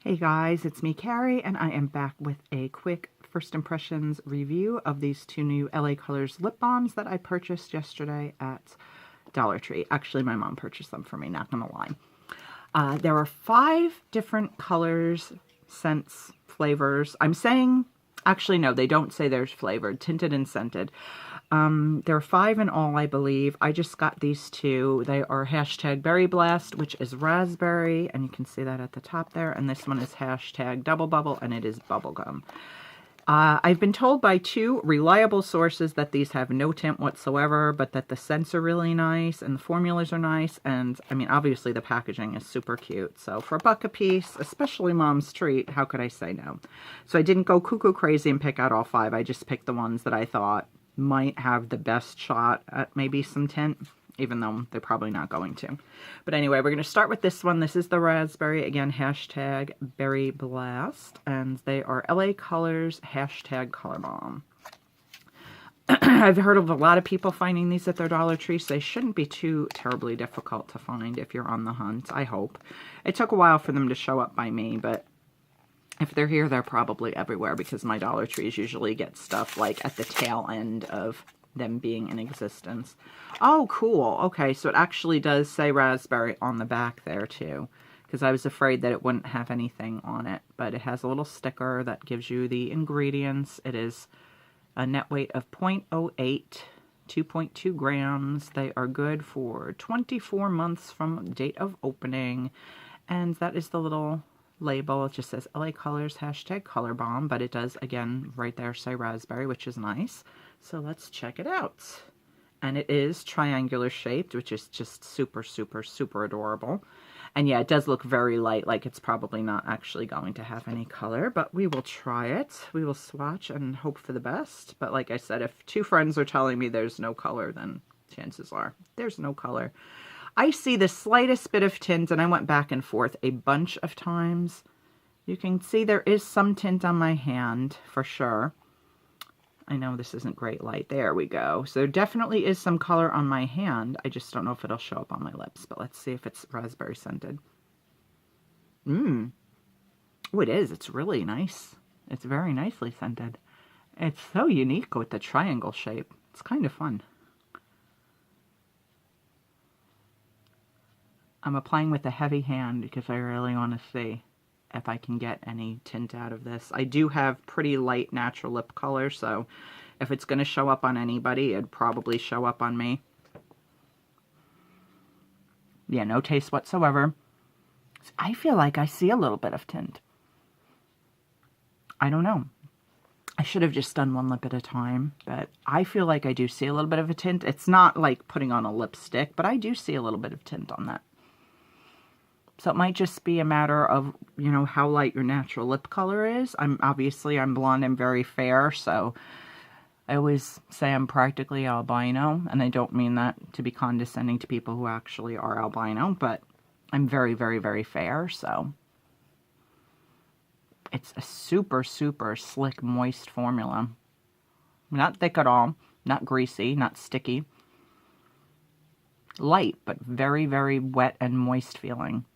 Hey guys, it's me, Carrie, and I am back with a quick first impressions review of these two new LA Colors lip balms that I purchased yesterday at Dollar Tree. Actually, my mom purchased them for me, not gonna lie. There are 5 different colors, scents, flavors. Actually no, they don't say there's flavored, tinted and scented. There are 5 in all, I believe. I just got these 2. They are hashtag Berry Blast, which is raspberry, and you can see that at the top there. And this one is hashtag Double Bubble, and it is bubblegum. I've been told by 2 reliable sources that these have no tint whatsoever, but that the scents are really nice and the formulas are nice. And I mean, obviously the packaging is super cute. So for $1 a piece, especially Mom's treat, how could I say no? So I didn't go cuckoo crazy and pick out all 5. I just picked the ones that I thought might have the best shot at maybe some tint, even though they're probably not going to. But anyway, we're going to start with this one. This is the raspberry, again, hashtag Berry Blast, and they are LA Colors, hashtag Colorbalm. I've heard of a lot of people finding these at their Dollar Tree, so they shouldn't be too terribly difficult to find if you're on the hunt, I hope. It took a while for them to show up by me, but if they're here, they're probably everywhere because my Dollar Trees usually get stuff like at the tail end of them being in existence. Oh, cool. Okay, so it actually does say raspberry on the back there too, because I was afraid that it wouldn't have anything on it, but it has a little sticker that gives you the ingredients. It is a net weight of 0.08, 2.2 grams. They are good for 24 months from date of opening, and that is the little label. It just says LA Colors, hashtag Colorbalm, but it does, again, right there say raspberry, which is nice. So let's check it out. And it is triangular shaped, which is just super, super, super adorable. And yeah, it does look very light, like it's probably not actually going to have any color, but we will try it. We will swatch and hope for the best. But like I said, if 2 friends are telling me there's no color, then chances are there's no color. I see the slightest bit of tint, and I went back and forth a bunch of times. You can see there is some tint on my hand, for sure. I know this isn't great light. There we go. So there definitely is some color on my hand. I just don't know if it'll show up on my lips, but let's see if it's raspberry scented. Oh, it is. It's really nice. It's very nicely scented. It's so unique with the triangle shape. It's kind of fun. I'm applying with a heavy hand because I really want to see if I can get any tint out of this. I do have pretty light natural lip color, so if it's going to show up on anybody, it'd probably show up on me. Yeah, no taste whatsoever. I feel like I see a little bit of tint. I don't know. I should have just done one lip at a time, but I feel like I do see a little bit of a tint. It's not like putting on a lipstick, but I do see a little bit of tint on that. So it might just be a matter of, you know, how light your natural lip color is. I'm blonde and very fair, so I always say I'm practically albino, and I don't mean that to be condescending to people who actually are albino, but I'm very, very, very fair, so it's a super, super slick, moist formula. Not thick at all, not greasy, not sticky. Light, but very, very wet and moist feeling.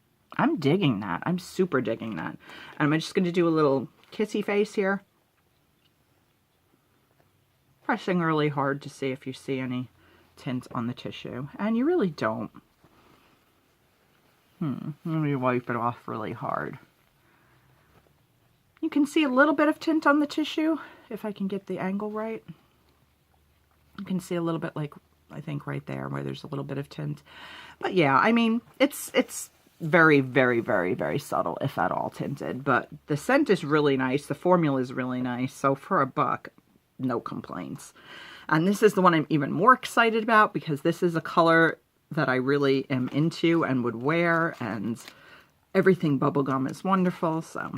I'm digging that. I'm super digging that. And I'm just going to do a little kissy face here. Pressing really hard to see if you see any tint on the tissue. And you really don't. Let me wipe it off really hard. You can see a little bit of tint on the tissue, if I can get the angle right. You can see a little bit, like, I think right there where there's a little bit of tint. But yeah, I mean, it's very, very, very, very subtle, if at all, tinted. But the scent is really nice. The formula is really nice. So for $1, no complaints. And this is the one I'm even more excited about because this is a color that I really am into and would wear. And everything bubblegum is wonderful. So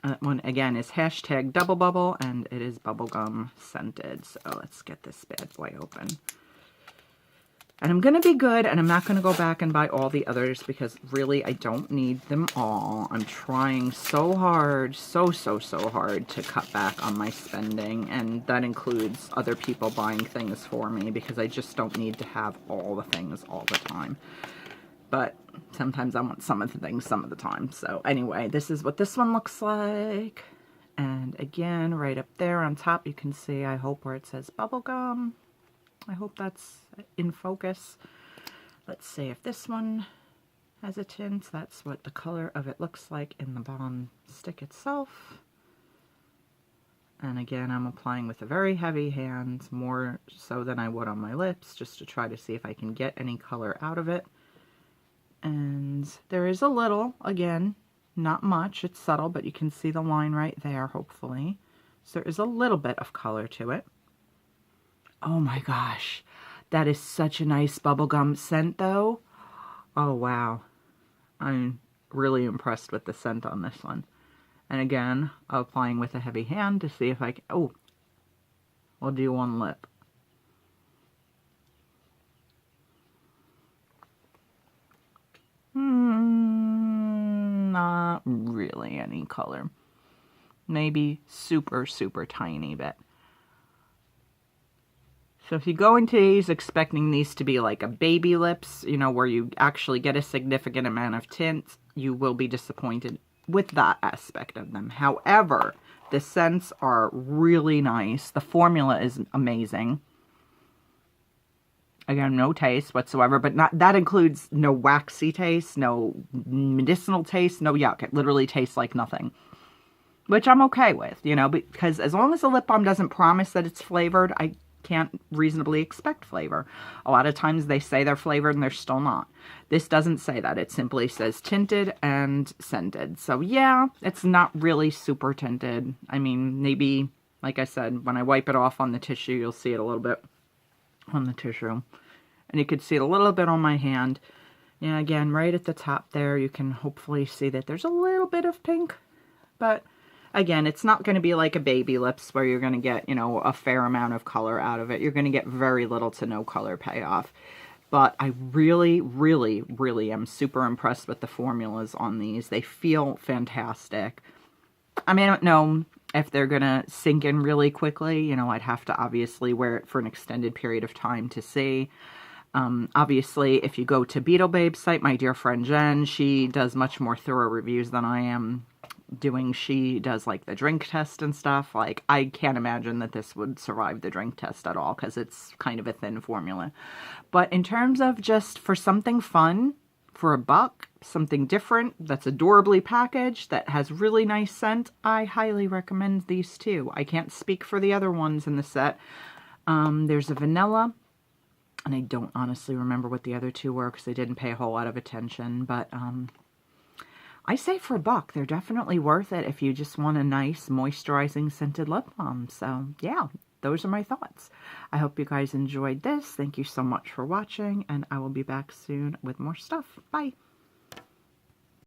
that one, again, is hashtag Double Bubble, and it is bubblegum scented. So let's get this bad boy open. And I'm going to be good, and I'm not going to go back and buy all the others because really I don't need them all. I'm trying so hard, so hard to cut back on my spending, and that includes other people buying things for me because I just don't need to have all the things all the time. but sometimes I want some of the things some of the time. So anyway, this is what this one looks like. And again, right up there on top, you can see, I hope, where it says bubblegum. I hope that's in focus. Let's see if this one has a tint. That's what the color of it looks like in the Balm stick itself. And again, I'm applying with a very heavy hand, more so than I would on my lips, just to try to see if I can get any color out of it. And there is a little, again, not much, it's subtle, but you can see the line right there, hopefully. So there is a little bit of color to it. Oh my gosh, that is such a nice bubblegum scent though. Oh wow, I'm really impressed with the scent on this one. And again, applying with a heavy hand to see if I can, oh, we'll do one lip. Not really any color. Maybe super, super tiny bit. So if you go into these expecting these to be like a baby lips, you know, where you actually get a significant amount of tint, you will be disappointed with that aspect of them. However, the scents are really nice. The formula is amazing. Again, no taste whatsoever, but not, that includes no waxy taste, no medicinal taste, no yuck. It literally tastes like nothing, which I'm okay with, you know, because as long as the lip balm doesn't promise that it's flavored, I can't reasonably expect flavor. A lot of times they say they're flavored and they're still not. This doesn't say that. It simply says tinted and scented. So yeah, it's not really super tinted. I mean, maybe, like I said, when I wipe it off on the tissue, you'll see it a little bit on the tissue. And you could see it a little bit on my hand. Yeah, again, right at the top there, you can hopefully see that there's a little bit of pink. But again, it's not going to be like a baby lips where you're going to get, you know, a fair amount of color out of it. You're going to get very little to no color payoff. But I really, really, really am super impressed with the formulas on these. They feel fantastic. I mean, I don't know if they're going to sink in really quickly. You know, I'd have to obviously wear it for an extended period of time to see. Obviously, if you go to Beetle Babe's site, my dear friend Jen, she does much more thorough reviews than I am doing. She does like the drink test and stuff. Like, I can't imagine that this would survive the drink test at all because it's kind of a thin formula. But in terms of just for something fun, for $1, something different that's adorably packaged, that has really nice scent, I highly recommend these two. I can't speak for the other ones in the set. There's a vanilla, and I don't honestly remember what the other two were because I didn't pay a whole lot of attention, but I say for $1, they're definitely worth it if you just want a nice moisturizing scented lip balm. So yeah, those are my thoughts. I hope you guys enjoyed this. Thank you so much for watching, and I will be back soon with more stuff. Bye.